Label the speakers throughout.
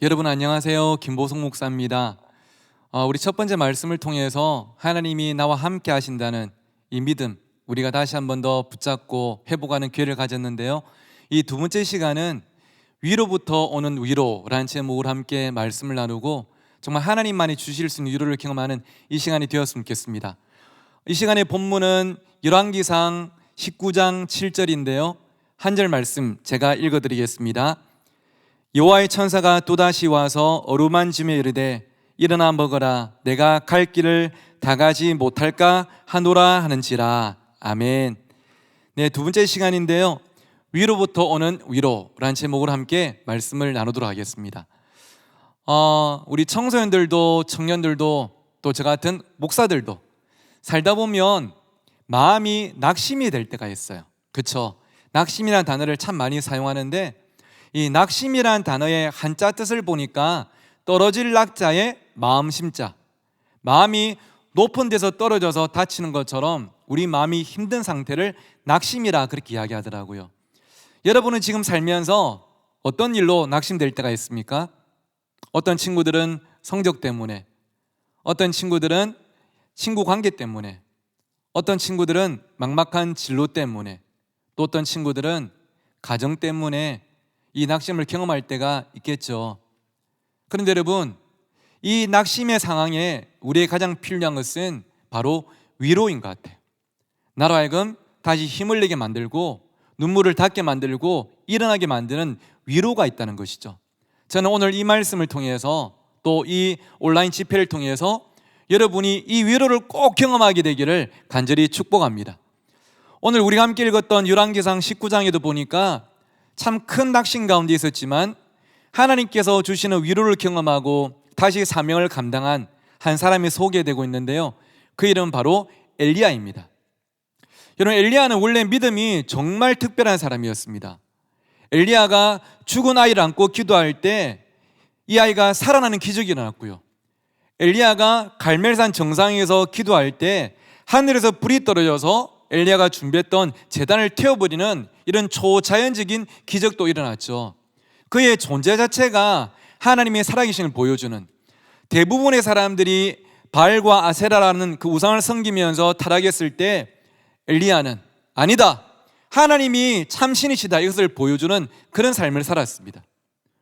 Speaker 1: 여러분 안녕하세요. 김보성 목사입니다. 우리 첫 번째 말씀을 통해서 하나님이 나와 함께 하신다는 이 믿음, 우리가 다시 한 번 더 붙잡고 회복하는 기회를 가졌는데요. 이 두 번째 시간은 위로부터 오는 위로라는 제목으로 함께 말씀을 나누고 정말 하나님만이 주실 수 있는 위로를 경험하는 이 시간이 되었으면 좋겠습니다. 이 시간의 본문은 열왕기상 19장 7절인데요. 한 절 말씀 제가 읽어드리겠습니다. 여호와의 천사가 또다시 와서 어루만짐에 이르되 일어나 먹어라, 내가 갈 길을 다 가지 못할까 하노라 하는지라. 아멘. 네, 두 번째 시간인데요. 위로부터 오는 위로라는 제목으로 함께 말씀을 나누도록 하겠습니다. 우리 청소년들도 청년들도 또 저 같은 목사들도 살다 보면 마음이 낙심이 될 때가 있어요. 그렇죠? 낙심이라는 단어를 참 많이 사용하는데 이 낙심이라는 단어의 한자 뜻을 보니까 떨어질 낙자의 마음 심자, 마음이 높은 데서 떨어져서 다치는 것처럼 우리 마음이 힘든 상태를 낙심이라 그렇게 이야기하더라고요. 여러분은 지금 살면서 어떤 일로 낙심될 때가 있습니까? 어떤 친구들은 성적 때문에, 어떤 친구들은 친구 관계 때문에, 어떤 친구들은 막막한 진로 때문에, 또 어떤 친구들은 가정 때문에 이 낙심을 경험할 때가 있겠죠. 그런데 여러분, 이 낙심의 상황에 우리의 가장 필요한 것은 바로 위로인 것 같아요. 나로 하여금 다시 힘을 내게 만들고 눈물을 닦게 만들고 일어나게 만드는 위로가 있다는 것이죠. 저는 오늘 이 말씀을 통해서 또 이 온라인 집회를 통해서 여러분이 이 위로를 꼭 경험하게 되기를 간절히 축복합니다. 오늘 우리가 함께 읽었던 열왕기상 19장에도 보니까 참 큰 낙심 가운데 있었지만 하나님께서 주시는 위로를 경험하고 다시 사명을 감당한 한 사람이 소개되고 있는데요. 그 이름은 바로 엘리야입니다. 여러분, 엘리야는 원래 믿음이 정말 특별한 사람이었습니다. 엘리야가 죽은 아이를 안고 기도할 때 이 아이가 살아나는 기적이 일어났고요. 엘리야가 갈멜산 정상에서 기도할 때 하늘에서 불이 떨어져서 엘리야가 준비했던 제단을 태워버리는 이런 초자연적인 기적도 일어났죠. 그의 존재 자체가 하나님의 살아계심을 보여주는, 대부분의 사람들이 바알과 아세라라는 그 우상을 섬기면서 타락했을 때 엘리야는 아니다, 하나님이 참신이시다, 이것을 보여주는 그런 삶을 살았습니다.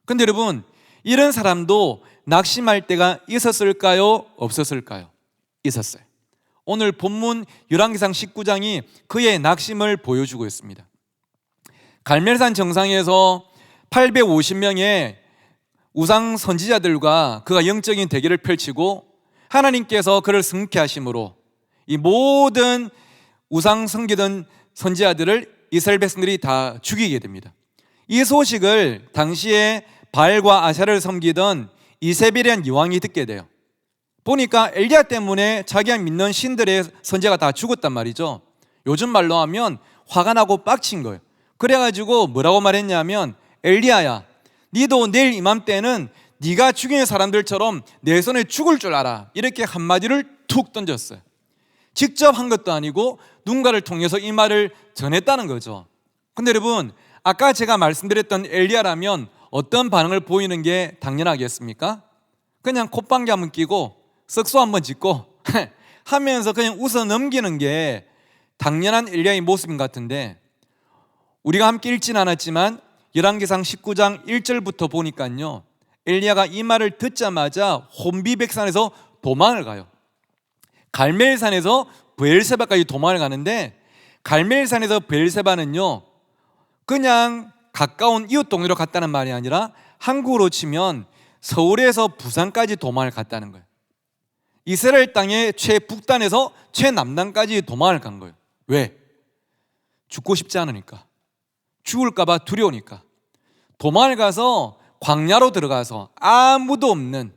Speaker 1: 그런데 여러분, 이런 사람도 낙심할 때가 있었을까요? 없었을까요? 있었어요. 오늘 본문 열왕기상 19장이 그의 낙심을 보여주고 있습니다. 갈멜산 정상에서 850명의 우상 선지자들과 그가 영적인 대결을 펼치고 하나님께서 그를 승리하심으로 이 모든 우상 섬기던 선지자들을 이스라엘 백성들이 다 죽이게 됩니다. 이 소식을 당시에 바알과 아세라를 섬기던 이세벨이라는 여왕이 듣게 돼요. 보니까 엘리야 때문에 자기가 믿는 신들의 선지자가 다 죽었단 말이죠. 요즘 말로 하면 화가 나고 빡친 거예요. 그래가지고 뭐라고 말했냐면, 엘리야야, 니도 내일 이맘때는 네가 죽이는 사람들처럼 내 손에 죽을 줄 알아, 이렇게 한마디를 툭 던졌어요. 직접 한 것도 아니고 누군가를 통해서 이 말을 전했다는 거죠. 근데 여러분, 아까 제가 말씀드렸던 엘리야라면 어떤 반응을 보이는 게 당연하겠습니까? 그냥 콧방귀 한번 끼고 썩소 한번 짓고 하면서 그냥 웃어 넘기는 게 당연한 엘리야의 모습인 것 같은데, 우리가 함께 읽진 않았지만 열왕기상 19장 1절부터 보니까요, 엘리야가 이 말을 듣자마자 혼비백산에서 도망을 가요. 갈멜산에서 브엘세바까지 도망을 가는데, 갈멜산에서 브엘세바는요 그냥 가까운 이웃 동네로 갔다는 말이 아니라 한국으로 치면 서울에서 부산까지 도망을 갔다는 거예요. 이스라엘 땅의 최북단에서 최남단까지 도망을 간 거예요. 왜? 죽고 싶지 않으니까, 죽을까 봐 두려우니까. 도망을 가서 광야로 들어가서, 아무도 없는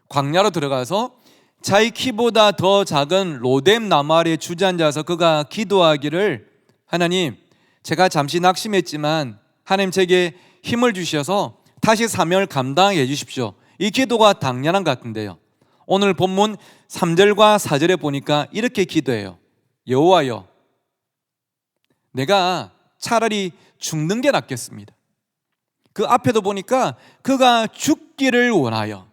Speaker 1: 광야로 들어가서 자기 키보다 더 작은 로뎀 나무 아래에 주저앉아서 그가 기도하기를, 하나님, 제가 잠시 낙심했지만 하나님 제게 힘을 주셔서 다시 사명을 감당하게 해주십시오. 이 기도가 당연한 것 같은데요, 오늘 본문 3절과 4절에 보니까 이렇게 기도해요. 여호와여, 내가 차라리 죽는 게 낫겠습니다. 그 앞에도 보니까 그가 죽기를 원하여.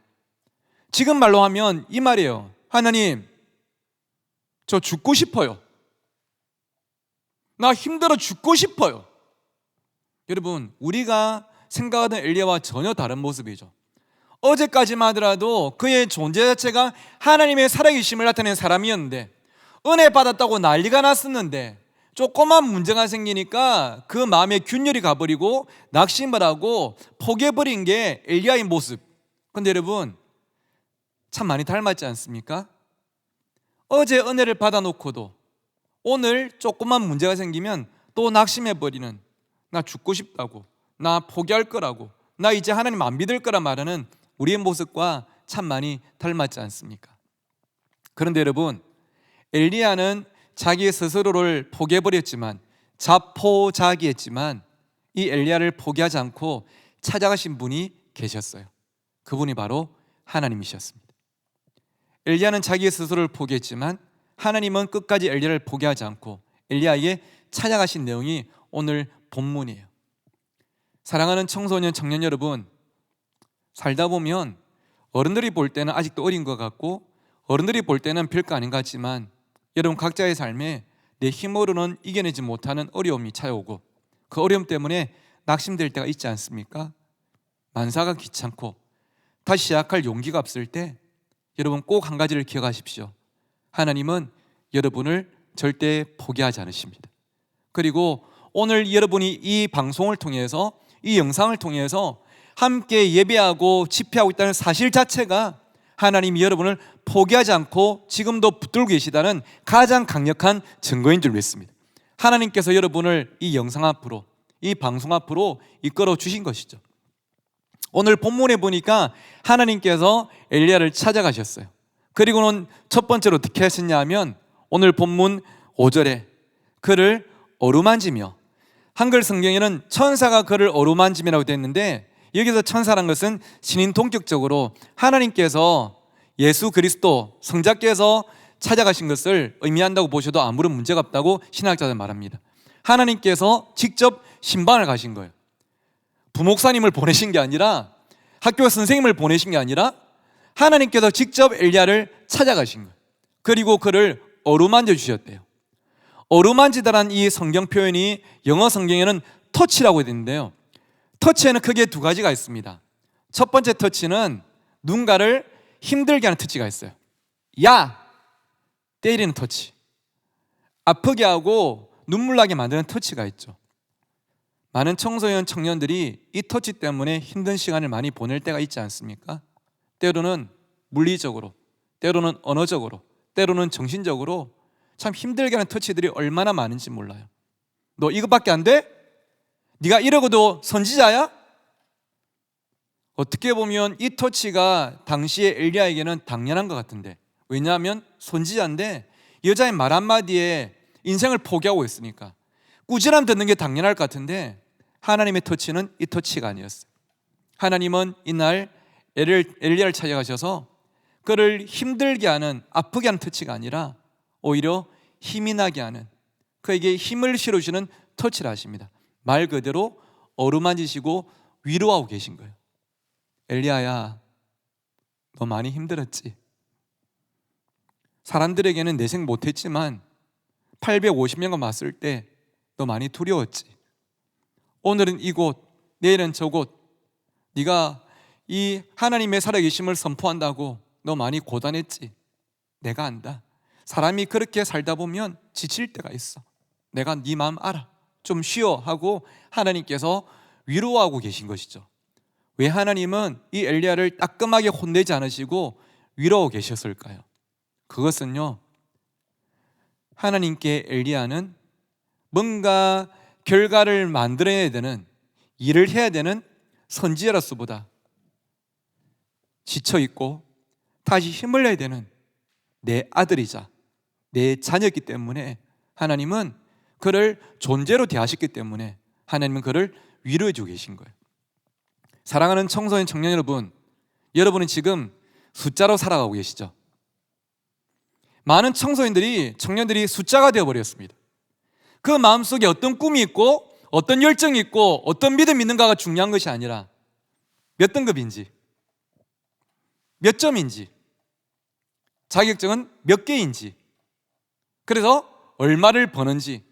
Speaker 1: 지금 말로 하면 이 말이에요. 하나님, 저 죽고 싶어요. 나 힘들어 죽고 싶어요. 여러분, 우리가 생각하던 엘리야와 전혀 다른 모습이죠. 어제까지만 하더라도 그의 존재 자체가 하나님의 살아계심을 나타내는 사람이었는데, 은혜 받았다고 난리가 났었는데, 조그만 문제가 생기니까 그 마음에 균열이 가버리고 낙심을 하고 포기해버린 게 엘리야의 모습. 근데 여러분, 참 많이 닮았지 않습니까? 어제 은혜를 받아놓고도 오늘 조그만 문제가 생기면 또 낙심해버리는, 나 죽고 싶다고, 나 포기할 거라고, 나 이제 하나님 안 믿을 거라 말하는 우리의 모습과 참 많이 닮았지 않습니까? 그런데 여러분, 엘리야는 자기 스스로를 포기해버렸지만, 자포자기했지만, 이 엘리야를 포기하지 않고 찾아가신 분이 계셨어요. 그분이 바로 하나님이셨습니다. 엘리야는 자기 스스로를 포기했지만 하나님은 끝까지 엘리야를 포기하지 않고 엘리야에게 찾아가신 내용이 오늘 본문이에요. 사랑하는 청소년, 청년 여러분, 살다 보면 어른들이 볼 때는 아직도 어린 것 같고 어른들이 볼 때는 별거 아닌 것 같지만, 여러분 각자의 삶에 내 힘으로는 이겨내지 못하는 어려움이 찾아오고 그 어려움 때문에 낙심될 때가 있지 않습니까? 만사가 귀찮고 다시 시작할 용기가 없을 때 여러분 꼭 한 가지를 기억하십시오. 하나님은 여러분을 절대 포기하지 않으십니다. 그리고 오늘 여러분이 이 방송을 통해서, 이 영상을 통해서 함께 예배하고 집회하고 있다는 사실 자체가 하나님이 여러분을 포기하지 않고 지금도 붙들고 계시다는 가장 강력한 증거인 줄 믿습니다. 하나님께서 여러분을 이 영상 앞으로, 이 방송 앞으로 이끌어 주신 것이죠. 오늘 본문에 보니까 하나님께서 엘리야를 찾아가셨어요. 그리고는 첫 번째로 어떻게 하셨냐 하면 오늘 본문 5절에 그를 어루만지며, 한글 성경에는 천사가 그를 어루만지며라고 되어 있는데, 여기서 천사란 것은 신인동격적으로 하나님께서 예수 그리스도 성자께서 찾아가신 것을 의미한다고 보셔도 아무런 문제가 없다고 신학자들은 말합니다. 하나님께서 직접 신방을 가신 거예요. 부목사님을 보내신 게 아니라, 학교 선생님을 보내신 게 아니라 하나님께서 직접 엘리야를 찾아가신 거예요. 그리고 그를 어루만져 주셨대요. 어루만지다란 이 성경 표현이 영어 성경에는 터치라고 되어 있는데요, 터치에는 크게 두 가지가 있습니다. 첫 번째 터치는 누군가를 힘들게 하는 터치가 있어요. 야! 때리는 터치. 아프게 하고 눈물 나게 만드는 터치가 있죠. 많은 청소년 청년들이 이 터치 때문에 힘든 시간을 많이 보낼 때가 있지 않습니까? 때로는 물리적으로, 때로는 언어적으로, 때로는 정신적으로 참 힘들게 하는 터치들이 얼마나 많은지 몰라요. 너 이것밖에 안 돼? 네가 이러고도 선지자야? 어떻게 보면 이 터치가 당시에 엘리야에게는 당연한 것 같은데, 왜냐하면 선지자인데 여자의 말 한마디에 인생을 포기하고 있으니까 꾸지람 듣는 게 당연할 것 같은데, 하나님의 터치는 이 터치가 아니었어요. 하나님은 이날 엘리야를 찾아가셔서 그를 힘들게 하는, 아프게 하는 터치가 아니라 오히려 힘이 나게 하는, 그에게 힘을 실어주는 터치를 하십니다. 말 그대로 어루만지시고 위로하고 계신 거예요. 엘리야야, 너 많이 힘들었지? 사람들에게는 내색 못했지만 850년간 봤을 때 너 많이 두려웠지? 오늘은 이곳, 내일은 저곳, 네가 이 하나님의 살아계심을 선포한다고 너 많이 고단했지? 내가 안다. 사람이 그렇게 살다 보면 지칠 때가 있어. 내가 네 마음 알아. 좀 쉬어 하고 하나님께서 위로하고 계신 것이죠. 왜 하나님은 이 엘리야를 따끔하게 혼내지 않으시고 위로하고 계셨을까요? 그것은요, 하나님께 엘리야는 뭔가 결과를 만들어야 되는, 일을 해야 되는 선지자로서보다 지쳐있고 다시 힘을 내야 되는 내 아들이자 내 자녀이기 때문에 하나님은 그를 존재로 대하셨기 때문에 하나님은 그를 위로해 주고 계신 거예요. 사랑하는 청소년 청년 여러분, 여러분은 지금 숫자로 살아가고 계시죠? 많은 청년들이 숫자가 되어버렸습니다. 그 마음속에 어떤 꿈이 있고 어떤 열정이 있고 어떤 믿음이 있는가가 중요한 것이 아니라 몇 등급인지, 몇 점인지, 자격증은 몇 개인지, 그래서 얼마를 버는지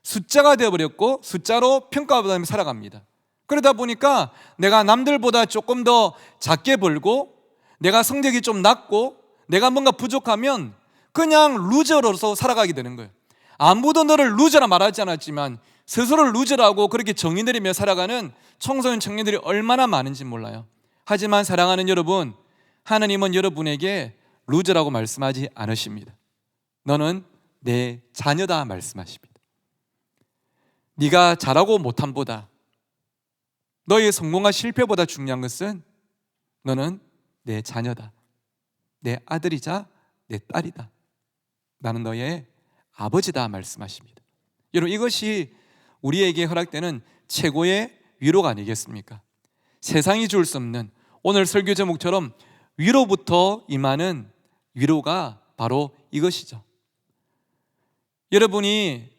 Speaker 1: 숫자가 되어버렸고 숫자로 평가받으며 살아갑니다. 그러다 보니까 내가 남들보다 조금 더 작게 벌고 내가 성적이 좀 낮고 내가 뭔가 부족하면 그냥 루저로서 살아가게 되는 거예요. 아무도 너를 루저라 말하지 않았지만 스스로를 루저라고 그렇게 정의 내리며 살아가는 청소년 청년들이 얼마나 많은지 몰라요. 하지만 사랑하는 여러분, 하나님은 여러분에게 루저라고 말씀하지 않으십니다. 너는 내 자녀다 말씀하십니다. 네가 잘하고 못함보다, 너의 성공과 실패보다 중요한 것은 너는 내 자녀다, 내 아들이자 내 딸이다, 나는 너의 아버지다 말씀하십니다. 여러분, 이것이 우리에게 허락되는 최고의 위로가 아니겠습니까? 세상이 줄 수 없는, 오늘 설교 제목처럼 위로부터 임하는 위로가 바로 이것이죠. 여러분이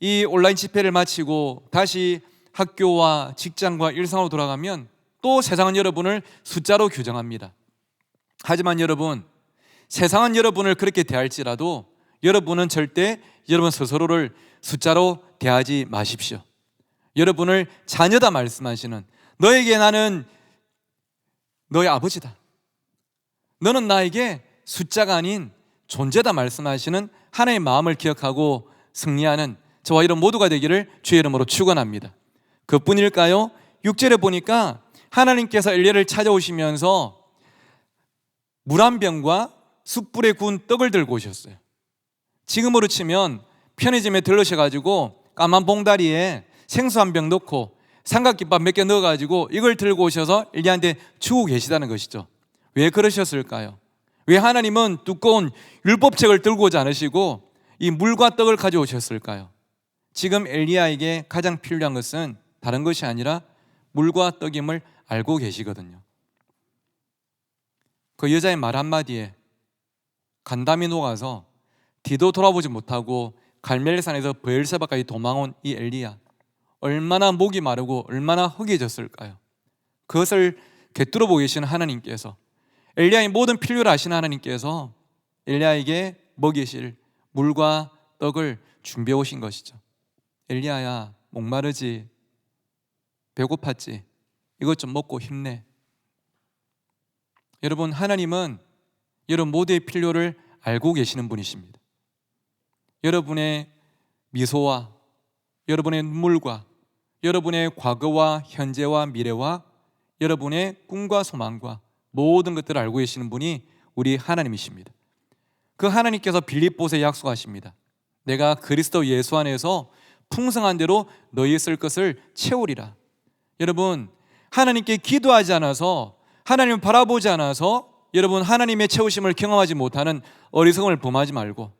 Speaker 1: 이 온라인 집회를 마치고 다시 학교와 직장과 일상으로 돌아가면 또 세상은 여러분을 숫자로 규정합니다. 하지만 여러분, 세상은 여러분을 그렇게 대할지라도 여러분은 절대 여러분 스스로를 숫자로 대하지 마십시오. 여러분을 자녀다 말씀하시는, 너에게 나는 너의 아버지다, 너는 나에게 숫자가 아닌 존재다 말씀하시는 하나님의 마음을 기억하고 승리하는 저와 여러분 모두가 되기를 주의 이름으로 축원합니다. 그뿐일까요? 6절에 보니까 하나님께서 엘리야를 찾아오시면서 물 한 병과 숯불에 구운 떡을 들고 오셨어요. 지금으로 치면 편의점에 들르셔가지고 까만 봉다리에 생수 한 병 넣고 삼각김밥 몇 개 넣어가지고 이걸 들고 오셔서 엘리야한테 주고 계시다는 것이죠. 왜 그러셨을까요? 왜 하나님은 두꺼운 율법책을 들고 오지 않으시고 이 물과 떡을 가져오셨을까요? 지금 엘리야에게 가장 필요한 것은 다른 것이 아니라 물과 떡임을 알고 계시거든요. 그 여자의 말 한마디에 간담이 녹아서 뒤도 돌아보지 못하고 갈멜산에서 브엘세바까지 도망온 이 엘리야, 얼마나 목이 마르고 얼마나 허기졌을까요? 그것을 꿰뚫어 보고 계시는 하나님께서, 엘리야의 모든 필요를 아시는 하나님께서 엘리야에게 먹이실 물과 떡을 준비해 오신 것이죠. 엘리야야, 목마르지? 배고팠지? 이것 좀 먹고 힘내. 여러분, 하나님은 여러분 모두의 필요를 알고 계시는 분이십니다. 여러분의 미소와 여러분의 눈물과 여러분의 과거와 현재와 미래와 여러분의 꿈과 소망과 모든 것들을 알고 계시는 분이 우리 하나님이십니다. 그 하나님께서 빌립보서에 약속하십니다. 내가 그리스도 예수 안에서 풍성한 대로 너희 쓸 것을 채우리라. 여러분, 하나님께 기도하지 않아서, 하나님을 바라보지 않아서 여러분 하나님의 채우심을 경험하지 못하는 어리석음을 범하지 말고,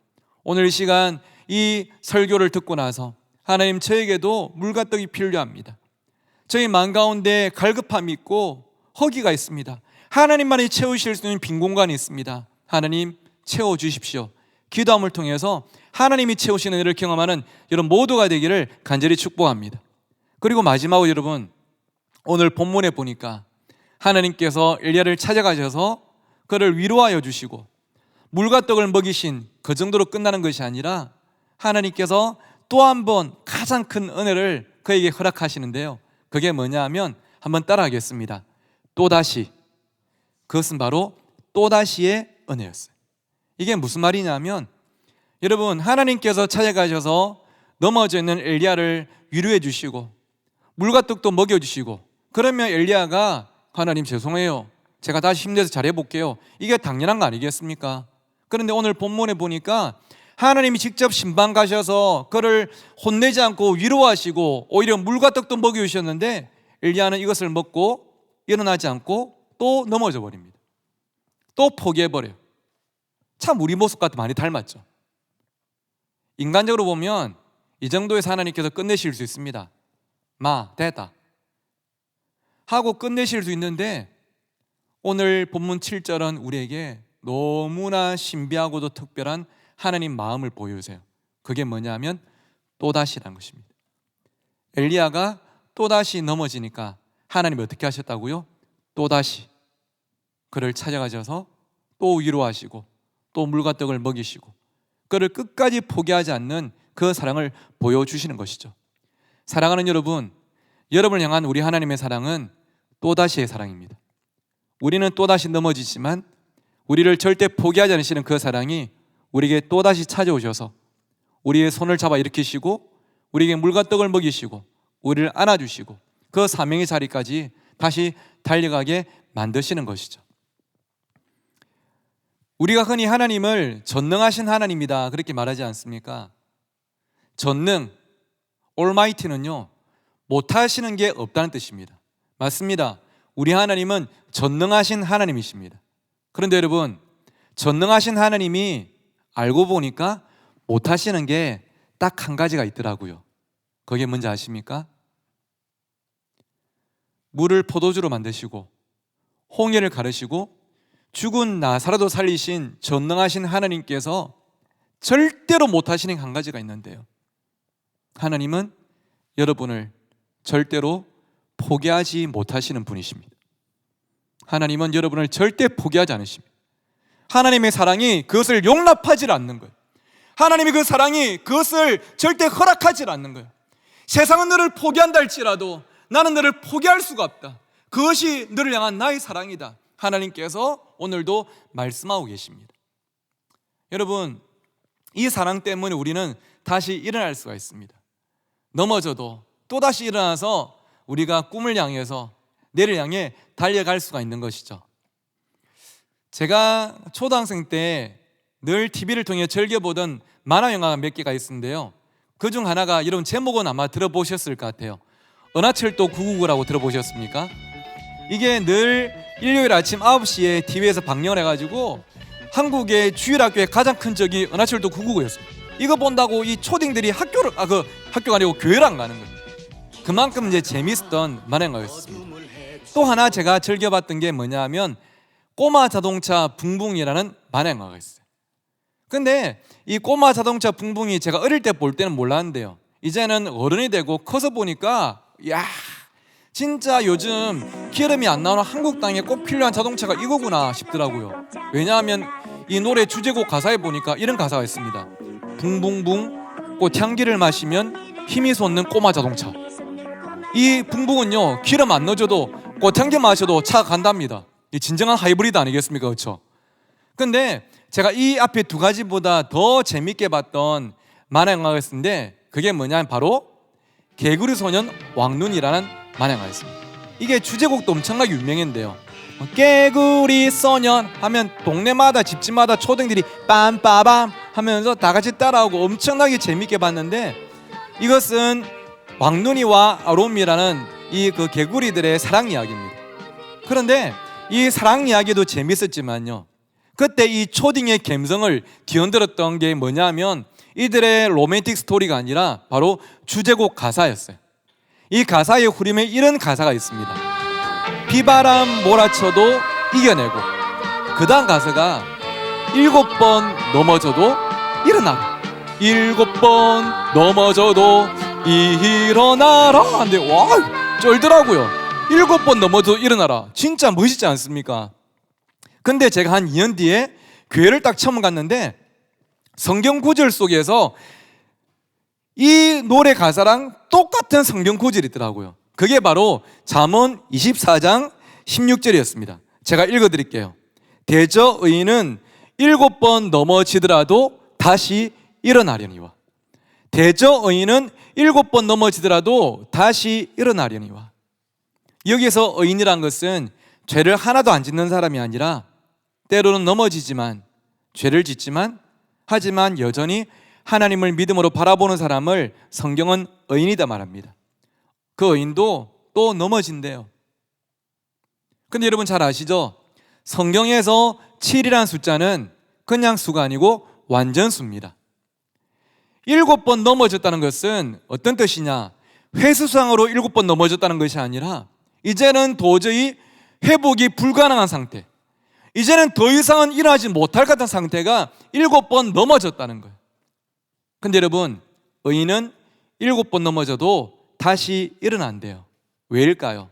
Speaker 1: 오늘 이 시간 이 설교를 듣고 나서 하나님, 저에게도 물과 떡이 필요합니다. 저희 마음 가운데 갈급함이 있고 허기가 있습니다. 하나님만이 채우실 수 있는 빈 공간이 있습니다. 하나님, 채워주십시오. 기도함을 통해서 하나님이 채우시는 일을 경험하는 여러분 모두가 되기를 간절히 축복합니다. 그리고 마지막으로 여러분, 오늘 본문에 보니까 하나님께서 엘리야를 찾아가셔서 그를 위로하여 주시고 물과 떡을 먹이신 그 정도로 끝나는 것이 아니라 하나님께서 또 한 번 가장 큰 은혜를 그에게 허락하시는데요, 그게 뭐냐 하면 한번 따라하겠습니다. 또다시. 그것은 바로 또다시의 은혜였어요. 이게 무슨 말이냐면, 여러분, 하나님께서 찾아가셔서 넘어져 있는 엘리야를 위로해 주시고 물과 떡도 먹여주시고, 그러면 엘리야가 하나님 죄송해요, 제가 다시 힘내서 잘해볼게요, 이게 당연한 거 아니겠습니까? 그런데 오늘 본문에 보니까 하나님이 직접 신방 가셔서 그를 혼내지 않고 위로하시고 오히려 물과 떡도 먹여주셨는데 엘리야는 이것을 먹고 일어나지 않고 또 넘어져 버립니다. 또 포기해버려요. 참 우리 모습과 많이 닮았죠. 인간적으로 보면 이 정도에서 하나님께서 끝내실 수 있습니다. 됐다 하고 끝내실 수 있는데, 오늘 본문 7절은 우리에게 너무나 신비하고도 특별한 하나님 마음을 보여주세요. 그게 뭐냐면 또다시라는 것입니다. 엘리야가 또다시 넘어지니까 하나님이 어떻게 하셨다고요? 또다시 그를 찾아가셔서 또 위로하시고 또 물과 떡을 먹이시고 그를 끝까지 포기하지 않는 그 사랑을 보여주시는 것이죠. 사랑하는 여러분, 여러분을 향한 우리 하나님의 사랑은 또다시의 사랑입니다. 우리는 또다시 넘어지지만 우리를 절대 포기하지 않으시는 그 사랑이 우리에게 또다시 찾아오셔서 우리의 손을 잡아 일으키시고 우리에게 물과 떡을 먹이시고 우리를 안아주시고 그 사명의 자리까지 다시 달려가게 만드시는 것이죠. 우리가 흔히 하나님을 전능하신 하나님이다 그렇게 말하지 않습니까? 전능, 올마이티는요 못하시는 게 없다는 뜻입니다. 맞습니다. 우리 하나님은 전능하신 하나님이십니다. 그런데 여러분, 전능하신 하나님이 알고 보니까 못하시는 게 딱 한 가지가 있더라고요. 그게 뭔지 아십니까? 물을 포도주로 만드시고 홍해를 가르시고 죽은 나사로도 살리신 전능하신 하나님께서 절대로 못하시는 한 가지가 있는데요, 하나님은 여러분을 절대로 포기하지 못하시는 분이십니다. 하나님은 여러분을 절대 포기하지 않으십니다. 하나님의 사랑이 그것을 용납하지 않는 거예요. 하나님의 그 사랑이 그것을 절대 허락하지 않는 거예요. 세상은 너를 포기한다 할지라도 나는 너를 포기할 수가 없다. 그것이 너를 향한 나의 사랑이다. 하나님께서 오늘도 말씀하고 계십니다. 여러분, 이 사랑 때문에 우리는 다시 일어날 수가 있습니다. 넘어져도 또다시 일어나서 우리가 꿈을 향해서 내를 향해 달려갈 수가 있는 것이죠. 제가 초등학생 때 늘 TV를 통해 즐겨보던 만화 영화가 몇 개가 있는데요, 그중 하나가 여러분 제목은 아마 들어보셨을 것 같아요. 은하철도 999라고 들어보셨습니까? 이게 늘 일요일 아침 9시에 TV에서 방영을 해가지고 한국의 주일 학교의 가장 큰 적이 은하철도 999였습니다. 이거 본다고 이 초딩들이 학교가 아니고 교회를 안 가는 거예요. 그만큼 이제 재밌었던 만화 영화였습니다. 또 하나 제가 즐겨봤던 게 뭐냐면 꼬마 자동차 붕붕이라는 만화 영화가 있어요. 근데 이 꼬마 자동차 붕붕이 제가 어릴 때 볼 때는 몰랐는데요, 이제는 어른이 되고 커서 보니까 야, 진짜 요즘 기름이 안 나오는 한국 땅에 꼭 필요한 자동차가 이거구나 싶더라고요. 왜냐하면 이 노래 주제곡 가사에 보니까 이런 가사가 있습니다. 붕붕붕 꽃향기를 마시면 힘이 솟는 꼬마 자동차. 이 붕붕은요 기름 안 넣어줘도 꽃향기 마셔도 차가 간답니다. 이 진정한 하이브리드 아니겠습니까? 그렇죠? 근데 제가 이 앞에 두 가지보다 더 재밌게 봤던 만화 영화가 있었는데 그게 뭐냐면 바로 개구리 소년 왕눈이라는 만화 영화였습니다. 이게 주제곡도 엄청나게 유명했는데요, 개구리 소년 하면 동네마다 집집마다 초등들이 빰빠밤 하면서 다 같이 따라하고 엄청나게 재밌게 봤는데, 이것은 왕눈이와 아롬이라는 이 그 개구리들의 사랑 이야기입니다. 그런데 이 사랑 이야기도 재밌었지만요, 그때 이 초딩의 감성을 뒤흔들었던 게 뭐냐면 이들의 로맨틱 스토리가 아니라 바로 주제곡 가사였어요. 이 가사의 후렴에 이런 가사가 있습니다. 비바람 몰아쳐도 이겨내고, 그 다음 가사가 7번 넘어져도 일어나라, 7번 넘어져도 일어나라. 근데 와, 쩔더라고요. 7번 넘어져도 일어나라, 진짜 멋있지 않습니까? 근데 제가 한 2년 뒤에 교회를 딱 처음 갔는데 성경 구절 속에서 이 노래 가사랑 똑같은 성경 구절이 있더라고요. 그게 바로 잠언 24장 16절이었습니다. 제가 읽어드릴게요. 대저 의인은 7번 넘어지더라도 다시 일어나려니와. 대저 의인은 7번 넘어지더라도 다시 일어나려니와. 여기서 의인이란 것은 죄를 하나도 안 짓는 사람이 아니라 때로는 넘어지지만, 죄를 짓지만 하지만 여전히 하나님을 믿음으로 바라보는 사람을 성경은 의인이다 말합니다. 그 의인도 또 넘어진대요. 근데 여러분 잘 아시죠? 성경에서 7이라는 숫자는 그냥 수가 아니고 완전수입니다. 7번 넘어졌다는 것은 어떤 뜻이냐? 회수상으로 7번 넘어졌다는 것이 아니라 이제는 도저히 회복이 불가능한 상태, 이제는 더 이상은 일어나지 못할 것 같은 상태가 7번 넘어졌다는 거예요. 근데 여러분, 의인은 7번 넘어져도 다시 일어난대요. 왜일까요?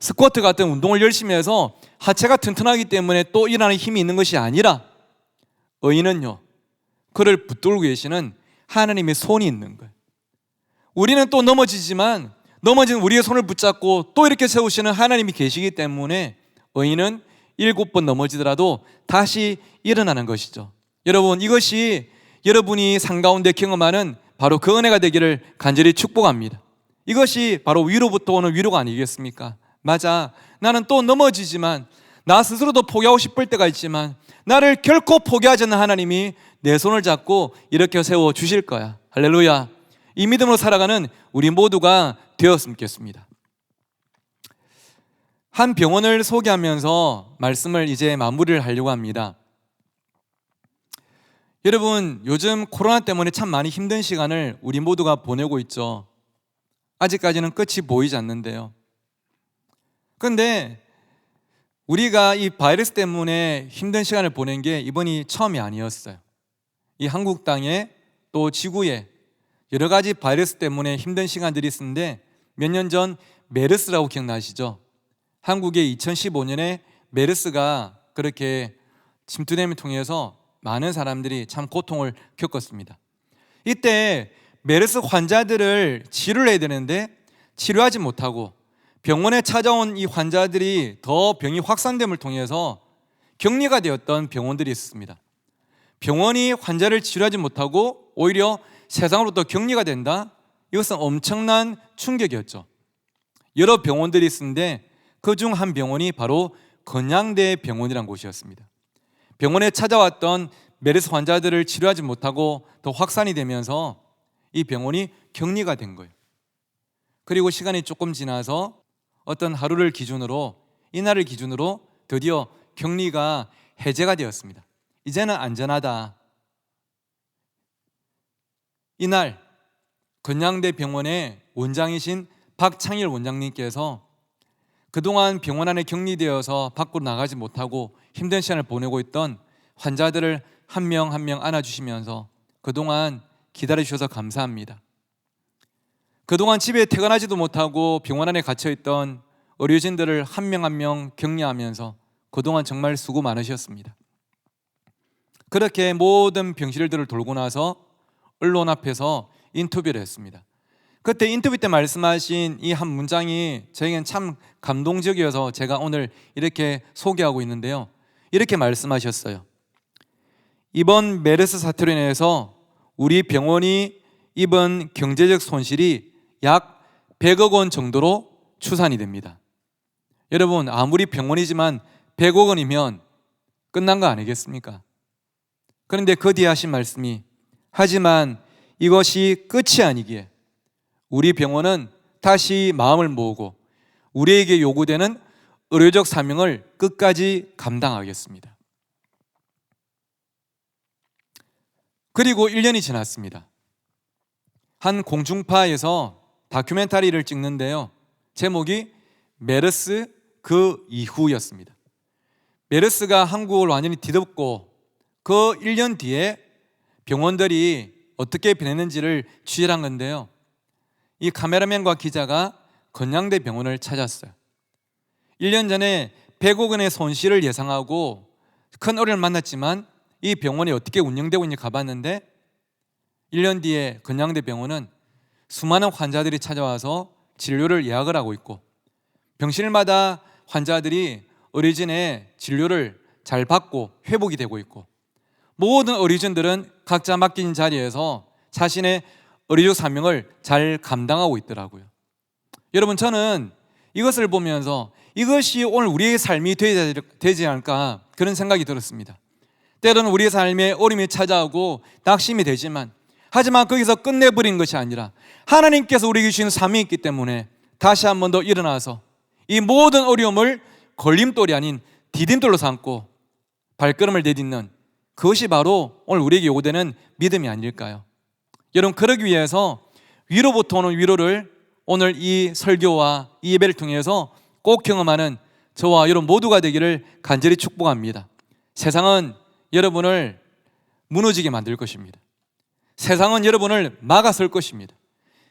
Speaker 1: 스쿼트 같은 운동을 열심히 해서 하체가 튼튼하기 때문에 또 일어나는 힘이 있는 것이 아니라 의인은요, 그를 붙들고 계시는 하나님의 손이 있는 거예요. 우리는 또 넘어지지만 넘어진 우리의 손을 붙잡고 또 이렇게 세우시는 하나님이 계시기 때문에 의인은 7번 넘어지더라도 다시 일어나는 것이죠. 여러분, 이것이 여러분이 삶 가운데 경험하는 바로 그 은혜가 되기를 간절히 축복합니다. 이것이 바로 위로부터 오는 위로가 아니겠습니까? 맞아, 나는 또 넘어지지만 나 스스로도 포기하고 싶을 때가 있지만 나를 결코 포기하지 않는 하나님이 내 손을 잡고 이렇게 세워 주실 거야. 할렐루야. 이 믿음으로 살아가는 우리 모두가 되었으면 좋겠습니다. 한 병원을 소개하면서 말씀을 이제 마무리를 하려고 합니다. 여러분, 요즘 코로나 때문에 참 많이 힘든 시간을 우리 모두가 보내고 있죠. 아직까지는 끝이 보이지 않는데요. 그런데 우리가 이 바이러스 때문에 힘든 시간을 보낸 게 이번이 처음이 아니었어요. 이 한국 땅에 또 지구에 여러 가지 바이러스 때문에 힘든 시간들이 있었는데 몇 년 전 메르스라고 기억나시죠? 한국에 2015년에 메르스가 그렇게 침투됨을 통해서 많은 사람들이 참 고통을 겪었습니다. 이때 메르스 환자들을 치료를 해야 되는데 치료하지 못하고 병원에 찾아온 이 환자들이 더 병이 확산됨을 통해서 격리가 되었던 병원들이 있었습니다. 병원이 환자를 치료하지 못하고 오히려 세상으로부터 격리가 된다? 이것은 엄청난 충격이었죠. 여러 병원들이 있었는데 그중 한 병원이 바로 건양대 병원이라는 곳이었습니다. 병원에 찾아왔던 메르스 환자들을 치료하지 못하고 더 확산이 되면서 이 병원이 격리가 된 거예요. 그리고 시간이 조금 지나서 어떤 하루를 기준으로, 이날을 기준으로 드디어 격리가 해제가 되었습니다. 이제는 안전하다. 이날 건양대 병원의 원장이신 박창일 원장님께서 그동안 병원 안에 격리되어서 밖으로 나가지 못하고 힘든 시간을 보내고 있던 환자들을 한 명 한 명 안아주시면서 그동안 기다려주셔서 감사합니다. 그동안 집에 퇴근하지도 못하고 병원 안에 갇혀있던 의료진들을 한 명 한 명 격려하면서 그동안 정말 수고 많으셨습니다. 그렇게 모든 병실들을 돌고 나서 언론 앞에서 인터뷰를 했습니다. 그때 인터뷰 때 말씀하신 이 한 문장이 저에겐 참 감동적이어서 제가 오늘 이렇게 소개하고 있는데요. 이렇게 말씀하셨어요. 이번 메르스 사태로 인해서 우리 병원이 입은 경제적 손실이 약 100억 원 정도로 추산이 됩니다. 여러분, 아무리 병원이지만 100억 원이면 끝난 거 아니겠습니까? 그런데 그 뒤에 하신 말씀이 하지만 이것이 끝이 아니기에 우리 병원은 다시 마음을 모으고 우리에게 요구되는 의료적 사명을 끝까지 감당하겠습니다. 그리고 1년이 지났습니다. 한 공중파에서 다큐멘터리를 찍는데요. 제목이 메르스 그 이후였습니다. 메르스가 한국을 완전히 뒤덮고 그 1년 뒤에 병원들이 어떻게 변했는지를 취재한 건데요. 이 카메라맨과 기자가 건양대 병원을 찾았어요. 1년 전에 100억 원의 손실을 예상하고 큰 어려움을 만났지만 이 병원이 어떻게 운영되고 있는지 가봤는데 1년 뒤에 건양대 병원은 수많은 환자들이 찾아와서 진료를 예약을 하고 있고 병실마다 환자들이 의료진의 진료를 잘 받고 회복이 되고 있고 모든 의료진들은 각자 맡긴 자리에서 자신의 의료적 사명을 잘 감당하고 있더라고요. 여러분, 저는 이것을 보면서 이것이 오늘 우리의 삶이 되지 않을까 그런 생각이 들었습니다. 때로는 우리의 삶에 어려움이 찾아오고 낙심이 되지만 하지만 거기서 끝내버린 것이 아니라 하나님께서 우리에게 주신 사명이 있기 때문에 다시 한 번 더 일어나서 이 모든 어려움을 걸림돌이 아닌 디딤돌로 삼고 발걸음을 내딛는 그것이 바로 오늘 우리에게 요구되는 믿음이 아닐까요? 여러분, 그러기 위해서 위로부터 오는 위로를 오늘 이 설교와 이 예배를 통해서 꼭 경험하는 저와 여러분 모두가 되기를 간절히 축복합니다. 세상은 여러분을 무너지게 만들 것입니다. 세상은 여러분을 막아설 것입니다.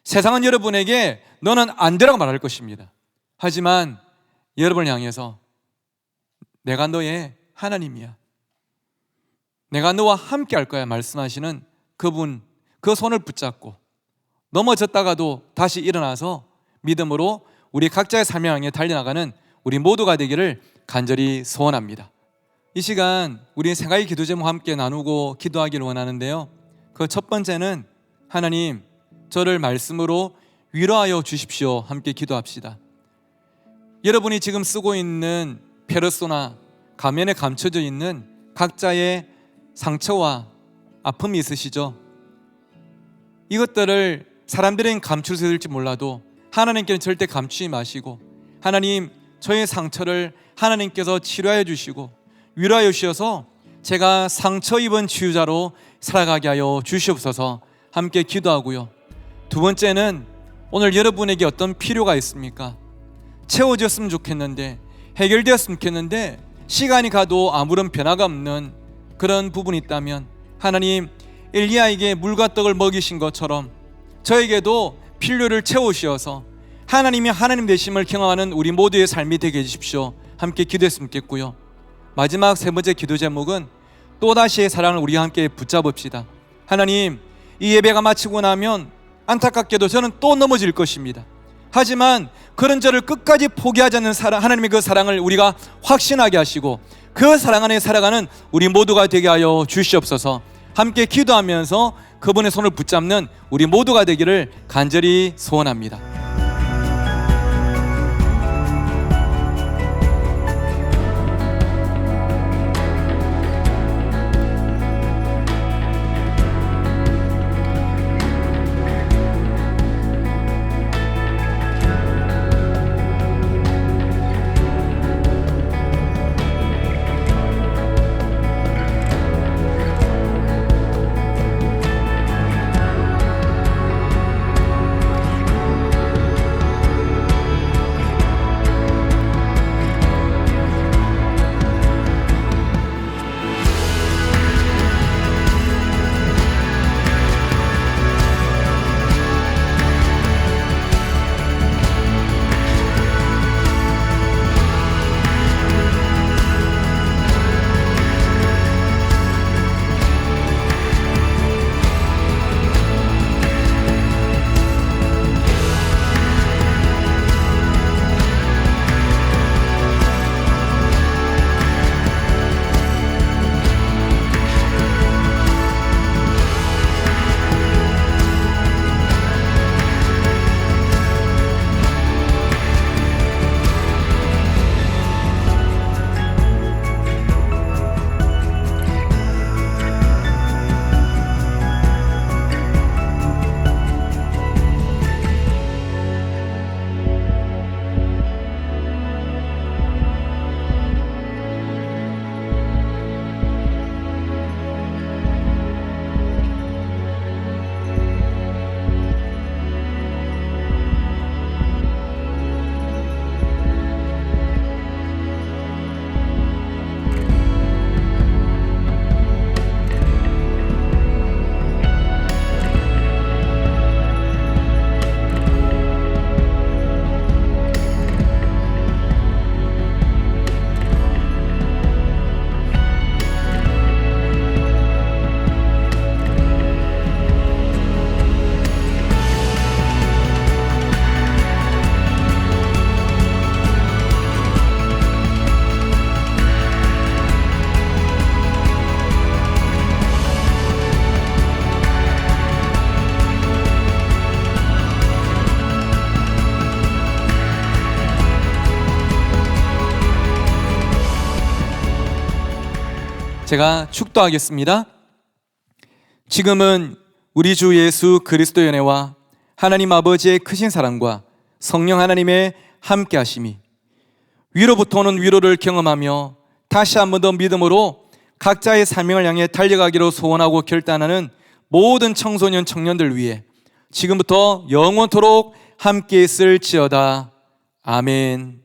Speaker 1: 세상은 여러분에게 너는 안 되라고 말할 것입니다. 하지만 여러분을 향해서 내가 너의 하나님이야, 내가 너와 함께 할 거야 말씀하시는 그분, 그 손을 붙잡고 넘어졌다가도 다시 일어나서 믿음으로 우리 각자의 삶을 향해 달려나가는 우리 모두가 되기를 간절히 소원합니다. 이 시간 우리 세 가지 기도 제목 함께 나누고 기도하기를 원하는데요, 그 첫 번째는 하나님, 저를 말씀으로 위로하여 주십시오. 함께 기도합시다. 여러분이 지금 쓰고 있는 페르소나, 가면에 감춰져 있는 각자의 상처와 아픔이 있으시죠? 이것들을 사람들은 감출 수 있을지 몰라도 하나님께는 절대 감추지 마시고, 하나님, 저의 상처를 하나님께서 치료하여 주시고 위로하여 주셔서 제가 상처 입은 치유자로 살아가게 하여 주시옵소서. 함께 기도하고요. 두 번째는 오늘 여러분에게 어떤 필요가 있습니까? 채워졌으면 좋겠는데, 해결되었으면 좋겠는데 시간이 가도 아무런 변화가 없는 그런 부분이 있다면, 하나님, 엘리야에게 물과 떡을 먹이신 것처럼 저에게도 필요를 채우시어서 하나님이 하나님 되심을 경험하는 우리 모두의 삶이 되게 해주십시오. 함께 기도했으면 좋겠고요. 마지막 세 번째 기도 제목은 또다시의 사랑을 우리 함께 붙잡읍시다. 하나님, 이 예배가 마치고 나면 안타깝게도 저는 또 넘어질 것입니다. 하지만 그런 저를 끝까지 포기하지 않는 하나님의 그 사랑을 우리가 확신하게 하시고 그 사랑 안에 살아가는 우리 모두가 되게 하여 주시옵소서. 함께 기도하면서 그분의 손을 붙잡는 우리 모두가 되기를 간절히 소원합니다. 제가 축도하겠습니다. 지금은 우리 주 예수 그리스도의 은혜와 하나님 아버지의 크신 사랑과 성령 하나님의 함께 하심이 위로부터 오는 위로를 경험하며 다시 한 번 더 믿음으로 각자의 사명을 향해 달려가기로 소원하고 결단하는 모든 청소년 청년들 위해 지금부터 영원토록 함께 있을지어다. 아멘.